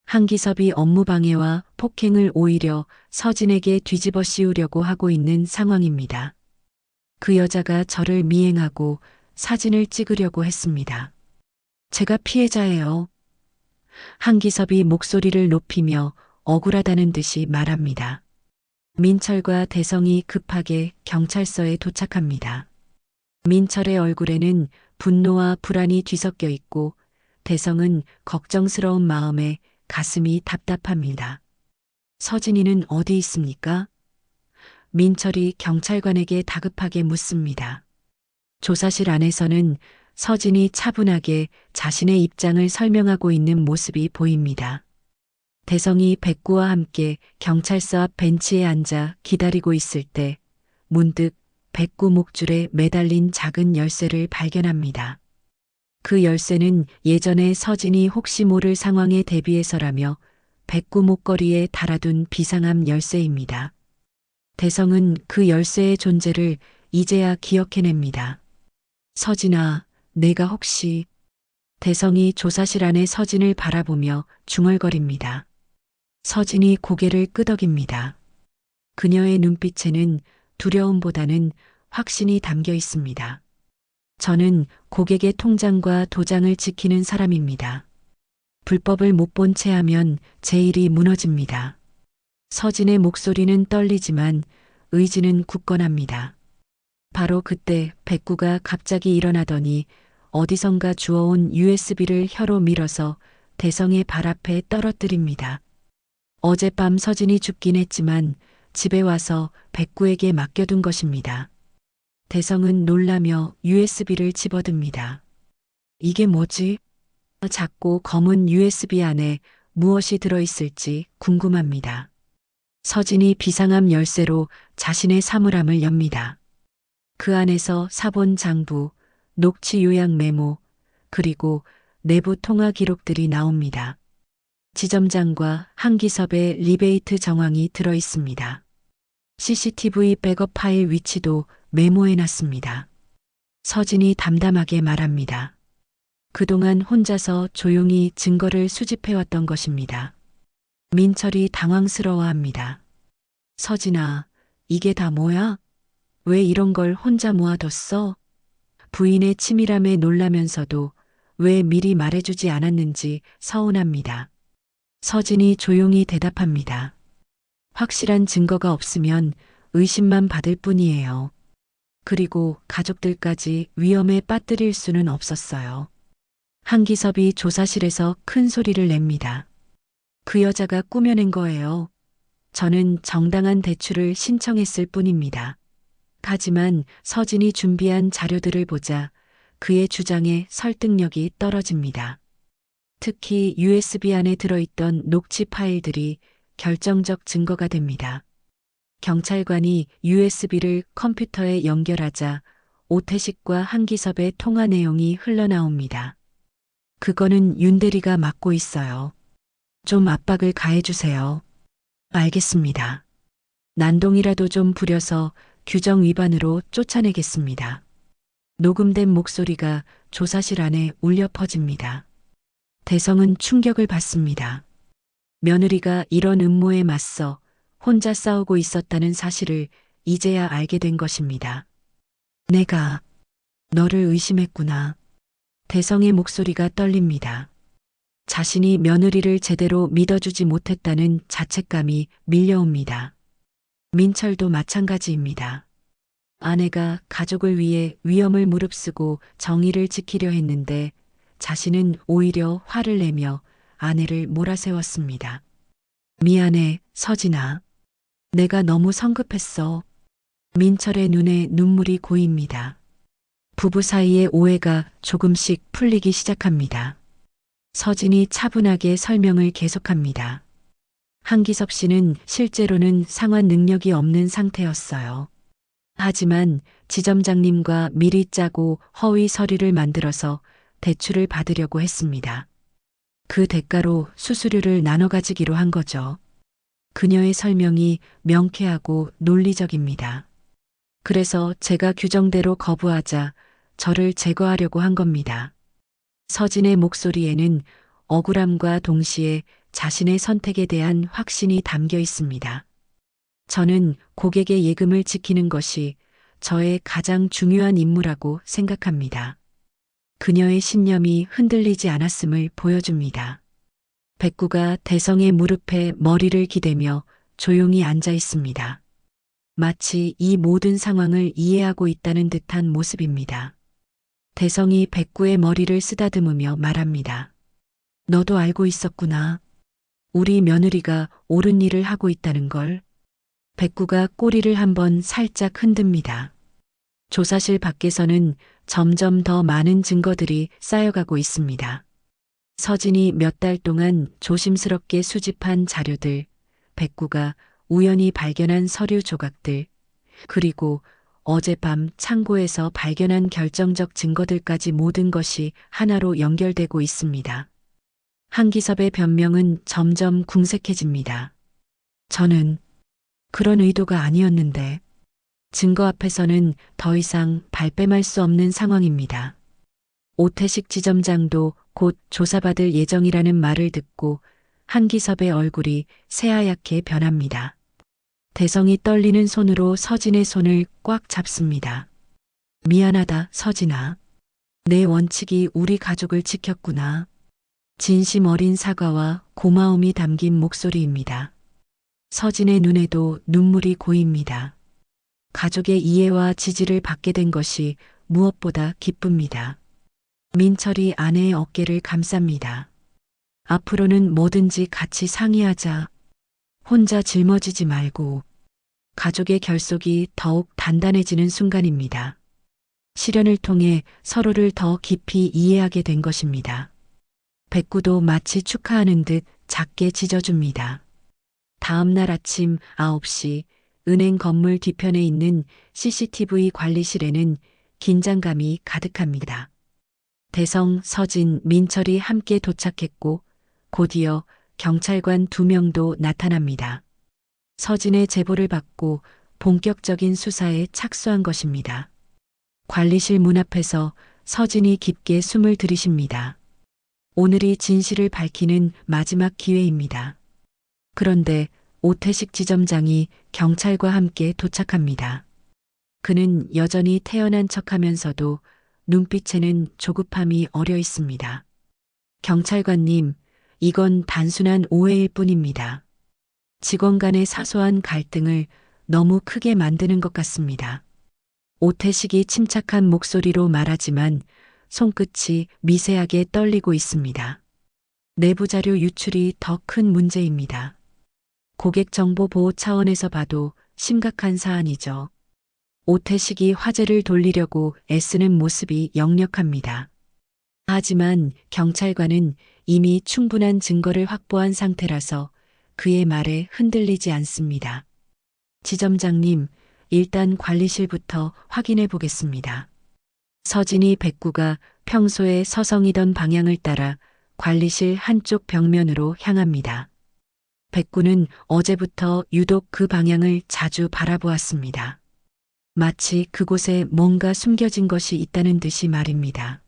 한기섭이 업무방해와 폭행을 오히려 서진에게 뒤집어 씌우려고 하고 있는 상황입니다. 그 여자가 저를 미행하고 사진을 찍으려고 했습니다. 제가 피해자예요. 한기섭이 목소리를 높이며 억울하다는 듯이 말합니다. 민철과 대성이 급하게 경찰서에 도착합니다. 민철의 얼굴에는 분노와 불안이 뒤섞여 있고 대성은 걱정스러운 마음에 가슴이 답답합니다. 서진이는 어디 있습니까? 민철이 경찰관에게 다급하게 묻습니다. 조사실 안에서는 서진이 차분하게 자신의 입장을 설명하고 있는 모습이 보입니다. 대성이 백구와 함께 경찰서 앞 벤치에 앉아 기다리고 있을 때 문득 백구 목줄에 매달린 작은 열쇠를 발견합니다. 그 열쇠는 예전에 서진이 혹시 모를 상황에 대비해서라며 백구 목걸이에 달아둔 비상함 열쇠입니다. 대성은 그 열쇠의 존재를 이제야 기억해냅니다. 서진아, 내가 혹시... 대성이 조사실 안의 서진을 바라보며 중얼거립니다. 서진이 고개를 끄덕입니다. 그녀의 눈빛에는 두려움보다는 확신이 담겨 있습니다. 저는 고객의 통장과 도장을 지키는 사람입니다. 불법을 못 본 채 하면 제 일이 무너집니다. 서진의 목소리는 떨리지만 의지는 굳건합니다. 바로 그때 백구가 갑자기 일어나더니 어디선가 주워온 USB를 혀로 밀어서 대성의 발 앞에 떨어뜨립니다. 어젯밤 서진이 죽긴 했지만 집에 와서 백구에게 맡겨둔 것입니다. 대성은 놀라며 USB를 집어듭니다. 이게 뭐지? 작고 검은 USB 안에 무엇이 들어있을지 궁금합니다. 서진이 비상함 열쇠로 자신의 사물함을 엽니다. 그 안에서 사본 장부, 녹취 요약 메모, 그리고 내부 통화 기록들이 나옵니다. 지점장과 한기섭의 리베이트 정황이 들어 있습니다. CCTV 백업 파일 위치도 메모해 놨습니다. 서진이 담담하게 말합니다. 그동안 혼자서 조용히 증거를 수집해왔던 것입니다. 민철이 당황스러워합니다. 서진아, 이게 다 뭐야? 왜 이런 걸 혼자 모아뒀어? 부인의 치밀함에 놀라면서도 왜 미리 말해주지 않았는지 서운합니다. 서진이 조용히 대답합니다. 확실한 증거가 없으면 의심만 받을 뿐이에요. 그리고 가족들까지 위험에 빠뜨릴 수는 없었어요. 한기섭이 조사실에서 큰 소리를 냅니다. 그 여자가 꾸며낸 거예요. 저는 정당한 대출을 신청했을 뿐입니다. 하지만 서진이 준비한 자료들을 보자 그의 주장에 설득력이 떨어집니다. 특히 USB 안에 들어있던 녹취 파일들이 결정적 증거가 됩니다. 경찰관이 USB를 컴퓨터에 연결하자 오태식과 한기섭의 통화 내용이 흘러나옵니다. 그거는 윤대리가 맡고 있어요. 좀 압박을 가해주세요. 알겠습니다. 난동이라도 좀 부려서 규정 위반으로 쫓아내겠습니다. 녹음된 목소리가 조사실 안에 울려 퍼집니다. 대성은 충격을 받습니다. 며느리가 이런 음모에 맞서 혼자 싸우고 있었다는 사실을 이제야 알게 된 것입니다. 내가 너를 의심했구나. 대성의 목소리가 떨립니다. 자신이 며느리를 제대로 믿어주지 못했다는 자책감이 밀려옵니다. 민철도 마찬가지입니다. 아내가 가족을 위해 위험을 무릅쓰고 정의를 지키려 했는데 자신은 오히려 화를 내며 아내를 몰아세웠습니다. 미안해, 서진아. 내가 너무 성급했어. 민철의 눈에 눈물이 고입니다. 부부 사이의 오해가 조금씩 풀리기 시작합니다. 서진이 차분하게 설명을 계속합니다. 한기섭 씨는 실제로는 상환 능력이 없는 상태였어요. 하지만 지점장님과 미리 짜고 허위 서류를 만들어서 대출을 받으려고 했습니다. 그 대가로 수수료를 나눠 가지기로 한 거죠. 그녀의 설명이 명쾌하고 논리적입니다. 그래서 제가 규정대로 거부하자 저를 제거하려고 한 겁니다. 서진의 목소리에는 억울함과 동시에 자신의 선택에 대한 확신이 담겨 있습니다. 저는 고객의 예금을 지키는 것이 저의 가장 중요한 임무라고 생각합니다. 그녀의 신념이 흔들리지 않았음을 보여줍니다. 백구가 대성의 무릎에 머리를 기대며 조용히 앉아 있습니다. 마치 이 모든 상황을 이해하고 있다는 듯한 모습입니다. 대성이 백구의 머리를 쓰다듬으며 말합니다. 너도 알고 있었구나. 우리 며느리가 옳은 일을 하고 있다는 걸. 백구가 꼬리를 한번 살짝 흔듭니다. 조사실 밖에서는 점점 더 많은 증거들이 쌓여가고 있습니다. 서진이 몇 달 동안 조심스럽게 수집한 자료들, 백구가 우연히 발견한 서류 조각들, 그리고 어젯밤 창고에서 발견한 결정적 증거들까지 모든 것이 하나로 연결되고 있습니다. 한기섭의 변명은 점점 궁색해집니다. 저는 그런 의도가 아니었는데 증거 앞에서는 더 이상 발뺌할 수 없는 상황입니다. 오태식 지점장도 곧 조사받을 예정이라는 말을 듣고 한기섭의 얼굴이 새하얗게 변합니다. 대성이 떨리는 손으로 서진의 손을 꽉 잡습니다. 미안하다, 서진아. 내 원칙이 우리 가족을 지켰구나. 진심 어린 사과와 고마움이 담긴 목소리입니다. 서진의 눈에도 눈물이 고입니다. 가족의 이해와 지지를 받게 된 것이 무엇보다 기쁩니다. 민철이 아내의 어깨를 감쌉니다. 앞으로는 뭐든지 같이 상의하자. 혼자 짊어지지 말고. 가족의 결속이 더욱 단단해지는 순간입니다. 시련을 통해 서로를 더 깊이 이해하게 된 것입니다. 백구도 마치 축하하는 듯 작게 짖어줍니다. 다음 날 아침 9시 은행 건물 뒤편에 있는 CCTV 관리실에는 긴장감이 가득합니다. 대성, 서진, 민철이 함께 도착했고 곧이어 경찰관 2명도 나타납니다. 서진의 제보를 받고 본격적인 수사에 착수한 것입니다. 관리실 문 앞에서 서진이 깊게 숨을 들이쉽니다. 오늘이 진실을 밝히는 마지막 기회입니다. 그런데 오태식 지점장이 경찰과 함께 도착합니다. 그는 여전히 태연한 척하면서도 눈빛에는 조급함이 어려 있습니다. 경찰관님, 이건 단순한 오해일 뿐입니다. 직원 간의 사소한 갈등을 너무 크게 만드는 것 같습니다. 오태식이 침착한 목소리로 말하지만 손끝이 미세하게 떨리고 있습니다. 내부 자료 유출이 더 큰 문제입니다. 고객 정보 보호 차원에서 봐도 심각한 사안이죠. 오태식이 화제를 돌리려고 애쓰는 모습이 역력합니다. 하지만 경찰관은 이미 충분한 증거를 확보한 상태라서 그의 말에 흔들리지 않습니다. 지점장님, 일단 관리실부터 확인해 보겠습니다. 서진이 백구가 평소에 서성이던 방향을 따라 관리실 한쪽 벽면으로 향합니다. 백구는 어제부터 유독 그 방향을 자주 바라보았습니다. 마치 그곳에 뭔가 숨겨진 것이 있다는 듯이 말입니다.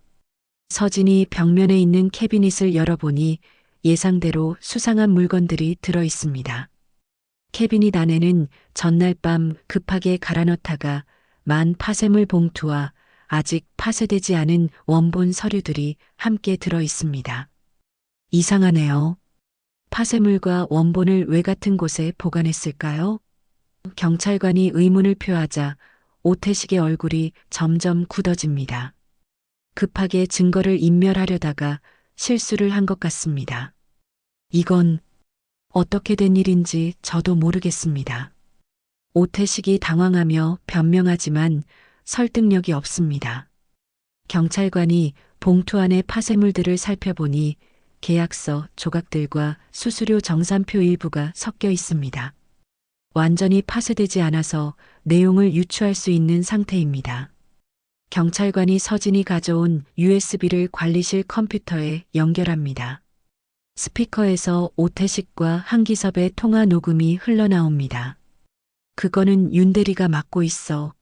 서진이 벽면에 있는 캐비닛을 열어보니 예상대로 수상한 물건들이 들어 있습니다. 캐비닛 안에는 전날 밤 급하게 갈아넣다가 만 파쇄물 봉투와 아직 파쇄되지 않은 원본 서류들이 함께 들어 있습니다. 이상하네요. 파쇄물과 원본을 왜 같은 곳에 보관했을까요? 경찰관이 의문을 표하자 오태식의 얼굴이 점점 굳어집니다. 급하게 증거를 인멸하려다가 실수를 한 것 같습니다. 이건 어떻게 된 일인지 저도 모르겠습니다. 오태식이 당황하며 변명하지만 설득력이 없습니다. 경찰관이 봉투 안의 파쇄물들을 살펴보니 계약서, 조각들과 수수료 정산표 일부가 섞여 있습니다. 완전히 파쇄되지 않아서 내용을 유추할 수 있는 상태입니다. 경찰관이 서진이 가져온 USB를 관리실 컴퓨터에 연결합니다. 스피커에서 오태식과 한기섭의 통화 녹음이 흘러나옵니다. 그거는 윤대리가 맡고 있어.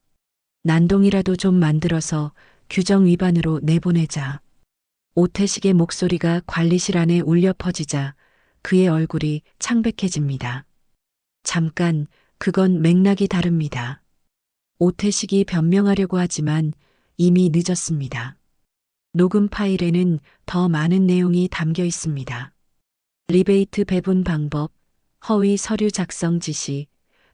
난동이라도 좀 만들어서 규정 위반으로 내보내자. 오태식의 목소리가 관리실 안에 울려 퍼지자 그의 얼굴이 창백해집니다. 잠깐, 그건 맥락이 다릅니다. 오태식이 변명하려고 하지만 이미 늦었습니다. 녹음 파일에는 더 많은 내용이 담겨 있습니다. 리베이트 배분 방법, 허위 서류 작성 지시,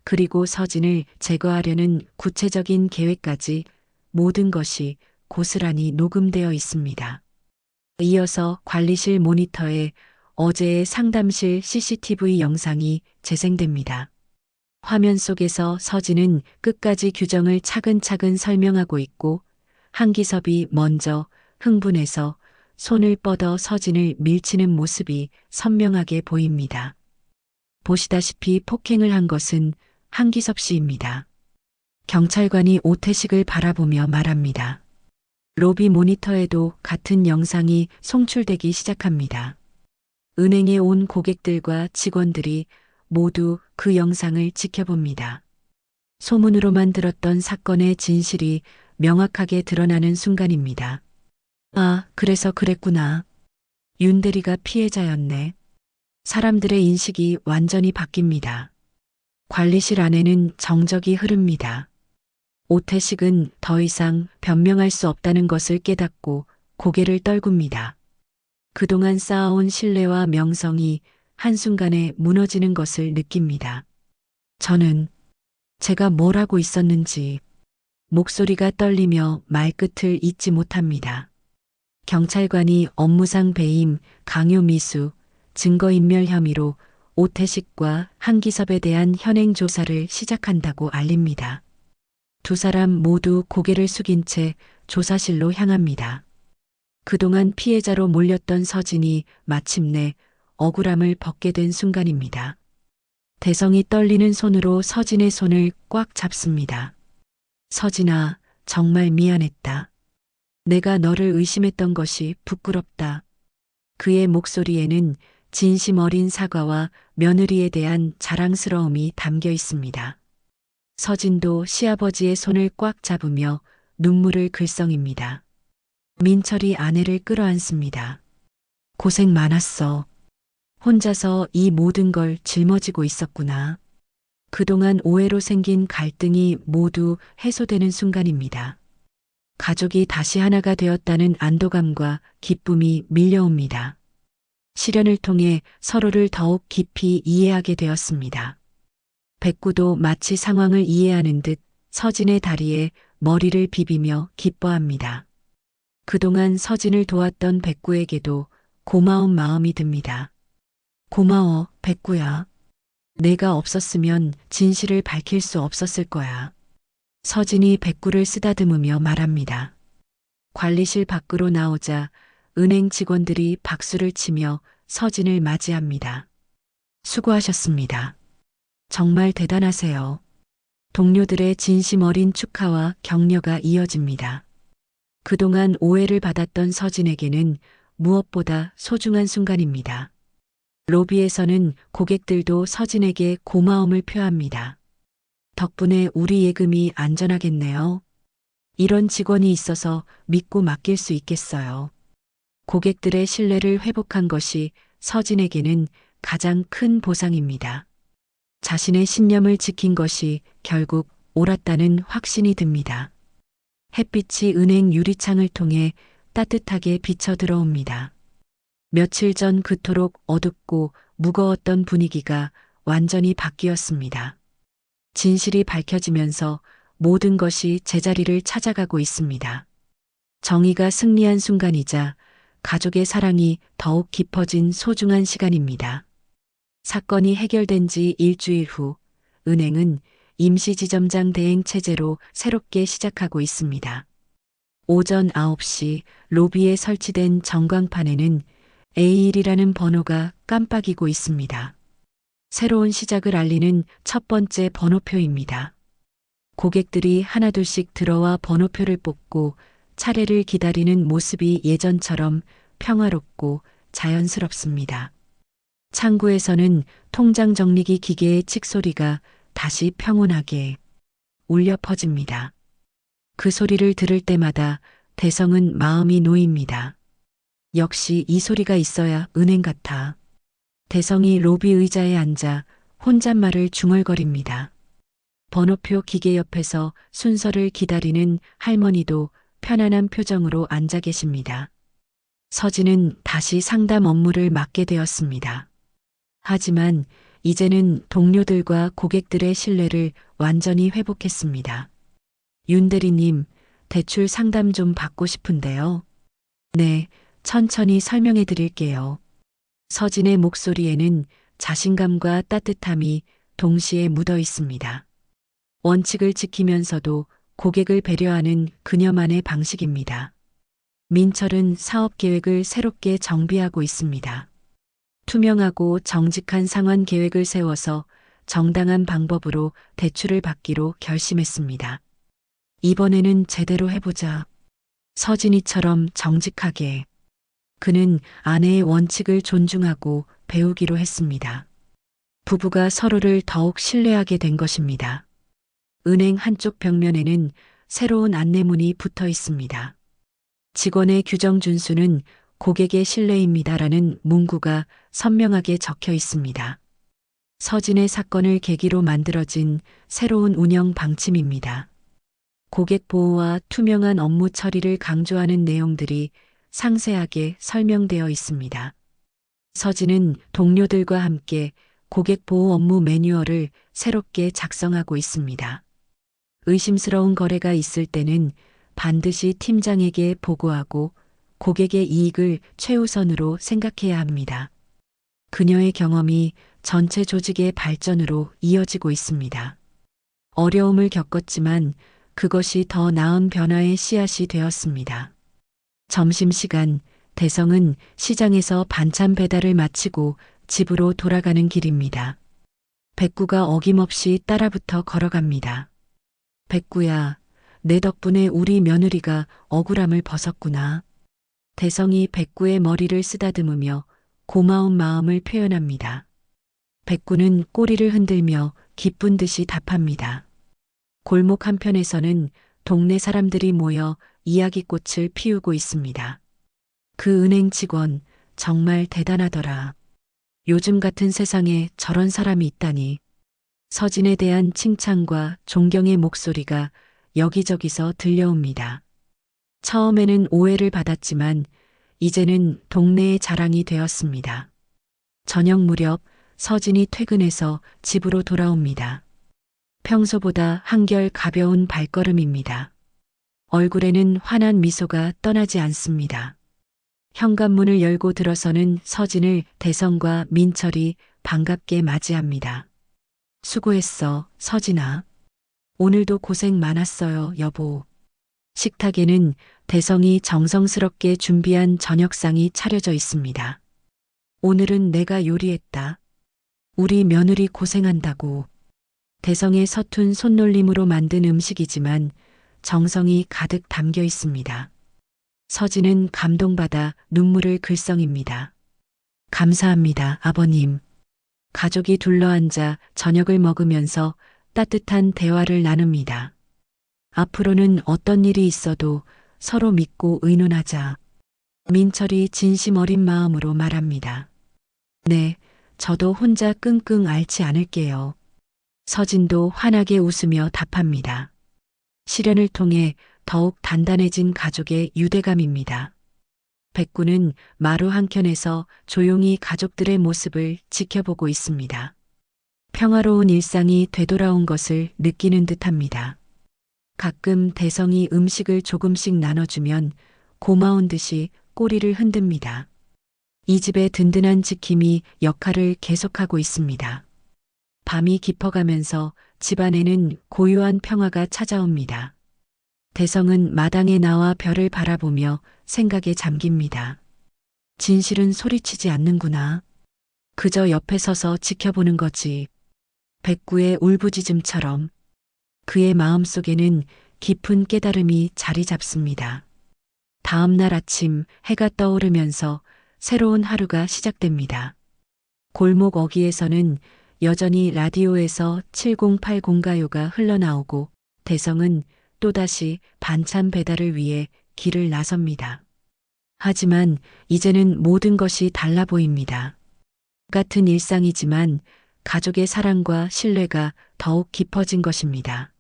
그리고 서진을 제거하려는 구체적인 계획까지 모든 것이 고스란히 녹음되어 있습니다. 이어서 관리실 모니터에 어제의 상담실 CCTV 영상이 재생됩니다. 화면 속에서 서진은 끝까지 규정을 차근차근 설명하고 있고 한기섭이 먼저 흥분해서 손을 뻗어 서진을 밀치는 모습이 선명하게 보입니다. 보시다시피 폭행을 한 것은 한기섭 씨입니다. 경찰관이 오태식을 바라보며 말합니다. 로비 모니터에도 같은 영상이 송출되기 시작합니다. 은행에 온 고객들과 직원들이 모두 그 영상을 지켜봅니다. 소문으로만 들었던 사건의 진실이 명확하게 드러나는 순간입니다. 아, 그래서 그랬구나. 윤대리가 피해자였네. 사람들의 인식이 완전히 바뀝니다. 관리실 안에는 정적이 흐릅니다. 오태식은 더 이상 변명할 수 없다는 것을 깨닫고 고개를 떨굽니다. 그동안 쌓아온 신뢰와 명성이 한순간에 무너지는 것을 느낍니다. 저는 제가 뭘 하고 있었는지 목소리가 떨리며 말끝을 잇지 못합니다. 경찰관이 업무상 배임, 강요 미수, 증거인멸 혐의로 오태식과 한기섭에 대한 현행 조사를 시작한다고 알립니다. 두 사람 모두 고개를 숙인 채 조사실로 향합니다. 그동안 피해자로 몰렸던 서진이 마침내 억울함을 벗게 된 순간입니다. 대성이 떨리는 손으로 서진의 손을 꽉 잡습니다. 서진아, 정말 미안했다. 내가 너를 의심했던 것이 부끄럽다. 그의 목소리에는 진심 어린 사과와 며느리에 대한 자랑스러움이 담겨 있습니다. 서진도 시아버지의 손을 꽉 잡으며 눈물을 글썽입니다. 민철이 아내를 끌어안습니다. 고생 많았어. 혼자서 이 모든 걸 짊어지고 있었구나. 그동안 오해로 생긴 갈등이 모두 해소되는 순간입니다. 가족이 다시 하나가 되었다는 안도감과 기쁨이 밀려옵니다. 시련을 통해 서로를 더욱 깊이 이해하게 되었습니다. 백구도 마치 상황을 이해하는 듯 서진의 다리에 머리를 비비며 기뻐합니다. 그동안 서진을 도왔던 백구에게도 고마운 마음이 듭니다. 고마워, 백구야. 내가 없었으면 진실을 밝힐 수 없었을 거야. 서진이 백구를 쓰다듬으며 말합니다. 관리실 밖으로 나오자 은행 직원들이 박수를 치며 서진을 맞이합니다. 수고하셨습니다. 정말 대단하세요. 동료들의 진심 어린 축하와 격려가 이어집니다. 그동안 오해를 받았던 서진에게는 무엇보다 소중한 순간입니다. 로비에서는 고객들도 서진에게 고마움을 표합니다. 덕분에 우리 예금이 안전하겠네요. 이런 직원이 있어서 믿고 맡길 수 있겠어요. 고객들의 신뢰를 회복한 것이 서진에게는 가장 큰 보상입니다. 자신의 신념을 지킨 것이 결국 옳았다는 확신이 듭니다. 햇빛이 은행 유리창을 통해 따뜻하게 비쳐 들어옵니다. 며칠 전 그토록 어둡고 무거웠던 분위기가 완전히 바뀌었습니다. 진실이 밝혀지면서 모든 것이 제자리를 찾아가고 있습니다. 정의가 승리한 순간이자 가족의 사랑이 더욱 깊어진 소중한 시간입니다. 사건이 해결된 지 일주일 후 은행은 임시지점장 대행 체제로 새롭게 시작하고 있습니다. 오전 9시 로비에 설치된 전광판에는 A1이라는 번호가 깜빡이고 있습니다. 새로운 시작을 알리는 첫 번째 번호표입니다. 고객들이 하나둘씩 들어와 번호표를 뽑고 차례를 기다리는 모습이 예전처럼 평화롭고 자연스럽습니다. 창구에서는 통장 정리기 기계의 칙소리가 다시 평온하게 울려 퍼집니다. 그 소리를 들을 때마다 대성은 마음이 놓입니다. 역시 이 소리가 있어야 은행 같아. 대성이 로비 의자에 앉아 혼잣말을 중얼거립니다. 번호표 기계 옆에서 순서를 기다리는 할머니도 편안한 표정으로 앉아 계십니다. 서진은 다시 상담 업무를 맡게 되었습니다. 하지만 이제는 동료들과 고객들의 신뢰를 완전히 회복했습니다. 윤 대리님, 대출 상담 좀 받고 싶은데요. 네, 천천히 설명해 드릴게요. 서진의 목소리에는 자신감과 따뜻함이 동시에 묻어 있습니다. 원칙을 지키면서도 고객을 배려하는 그녀만의 방식입니다. 민철은 사업 계획을 새롭게 정비하고 있습니다. 투명하고 정직한 상환 계획을 세워서 정당한 방법으로 대출을 받기로 결심했습니다. 이번에는 제대로 해보자. 서진이처럼 정직하게. 그는 아내의 원칙을 존중하고 배우기로 했습니다. 부부가 서로를 더욱 신뢰하게 된 것입니다. 은행 한쪽 벽면에는 새로운 안내문이 붙어 있습니다. 직원의 규정 준수는 고객의 신뢰입니다라는 문구가 선명하게 적혀 있습니다. 서진의 사건을 계기로 만들어진 새로운 운영 방침입니다. 고객 보호와 투명한 업무 처리를 강조하는 내용들이 상세하게 설명되어 있습니다. 서진은 동료들과 함께 고객 보호 업무 매뉴얼을 새롭게 작성하고 있습니다. 의심스러운 거래가 있을 때는 반드시 팀장에게 보고하고 고객의 이익을 최우선으로 생각해야 합니다. 그녀의 경험이 전체 조직의 발전으로 이어지고 있습니다. 어려움을 겪었지만 그것이 더 나은 변화의 씨앗이 되었습니다. 점심시간, 대성은 시장에서 반찬 배달을 마치고 집으로 돌아가는 길입니다. 백구가 어김없이 따라붙어 걸어갑니다. 백구야, 내 덕분에 우리 며느리가 억울함을 벗었구나. 대성이 백구의 머리를 쓰다듬으며 고마운 마음을 표현합니다. 백구는 꼬리를 흔들며 기쁜 듯이 답합니다. 골목 한편에서는 동네 사람들이 모여 이야기꽃을 피우고 있습니다. 그 은행 직원 정말 대단하더라. 요즘 같은 세상에 저런 사람이 있다니. 서진에 대한 칭찬과 존경의 목소리가 여기저기서 들려옵니다. 처음에는 오해를 받았지만 이제는 동네의 자랑이 되었습니다. 저녁 무렵 서진이 퇴근해서 집으로 돌아옵니다. 평소보다 한결 가벼운 발걸음입니다. 얼굴에는 환한 미소가 떠나지 않습니다. 현관문을 열고 들어서는 서진을 대성과 민철이 반갑게 맞이합니다. 수고했어, 서진아. 오늘도 고생 많았어요, 여보. 식탁에는 대성이 정성스럽게 준비한 저녁상이 차려져 있습니다. 오늘은 내가 요리했다. 우리 며느리 고생한다고. 대성의 서툰 손놀림으로 만든 음식이지만 정성이 가득 담겨 있습니다. 서진은 감동받아 눈물을 글썽입니다. 감사합니다, 아버님. 가족이 둘러앉아 저녁을 먹으면서 따뜻한 대화를 나눕니다. 앞으로는 어떤 일이 있어도 서로 믿고 의논하자. 민철이 진심 어린 마음으로 말합니다. 네, 저도 혼자 끙끙 앓지 않을게요. 서진도 환하게 웃으며 답합니다. 시련을 통해 더욱 단단해진 가족의 유대감입니다. 백구는 마루 한켠에서 조용히 가족들의 모습을 지켜보고 있습니다. 평화로운 일상이 되돌아온 것을 느끼는 듯합니다. 가끔 대성이 음식을 조금씩 나눠주면 고마운 듯이 꼬리를 흔듭니다. 이 집의 든든한 지킴이 역할을 계속하고 있습니다. 밤이 깊어가면서 집안에는 고요한 평화가 찾아옵니다. 대성은 마당에 나와 별을 바라보며 생각에 잠깁니다. 진실은 소리치지 않는구나. 그저 옆에 서서 지켜보는 거지. 백구의 울부짖음처럼 그의 마음속에는 깊은 깨달음이 자리 잡습니다. 다음 날 아침 해가 떠오르면서 새로운 하루가 시작됩니다. 골목 어귀에서는 여전히 라디오에서 7080 가요가 흘러나오고 대성은 또다시 반찬 배달을 위해 길을 나섭니다. 하지만 이제는 모든 것이 달라 보입니다. 같은 일상이지만 가족의 사랑과 신뢰가 더욱 깊어진 것입니다.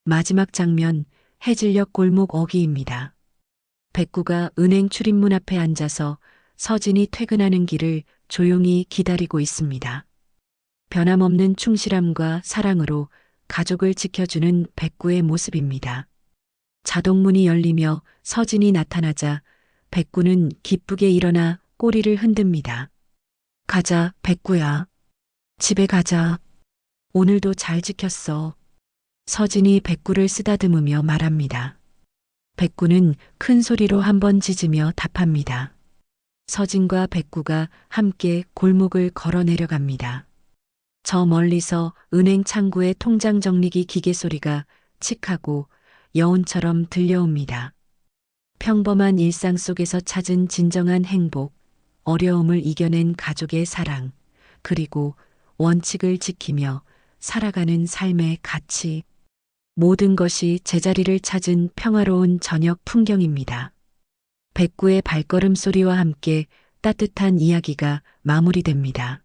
마지막 장면, 해질녘 골목 어귀입니다. 백구가 은행 출입문 앞에 앉아서 서진이 퇴근하는 길을 조용히 기다리고 있습니다. 변함없는 충실함과 사랑으로 가족을 지켜주는 백구의 모습입니다. 자동문이 열리며 서진이 나타나자 백구는 기쁘게 일어나 꼬리를 흔듭니다. 가자, 백구야. 집에 가자. 오늘도 잘 지켰어. 서진이 백구를 쓰다듬으며 말합니다. 백구는 큰 소리로 한번 짖으며 답합니다. 서진과 백구가 함께 골목을 걸어 내려갑니다. 저 멀리서 은행 창구의 통장 정리기 기계 소리가 칙하고 여운처럼 들려옵니다. 평범한 일상 속에서 찾은 진정한 행복, 어려움을 이겨낸 가족의 사랑, 그리고 원칙을 지키며 살아가는 삶의 가치. 모든 것이 제자리를 찾은 평화로운 저녁 풍경입니다. 백구의 발걸음 소리와 함께 따뜻한 이야기가 마무리됩니다.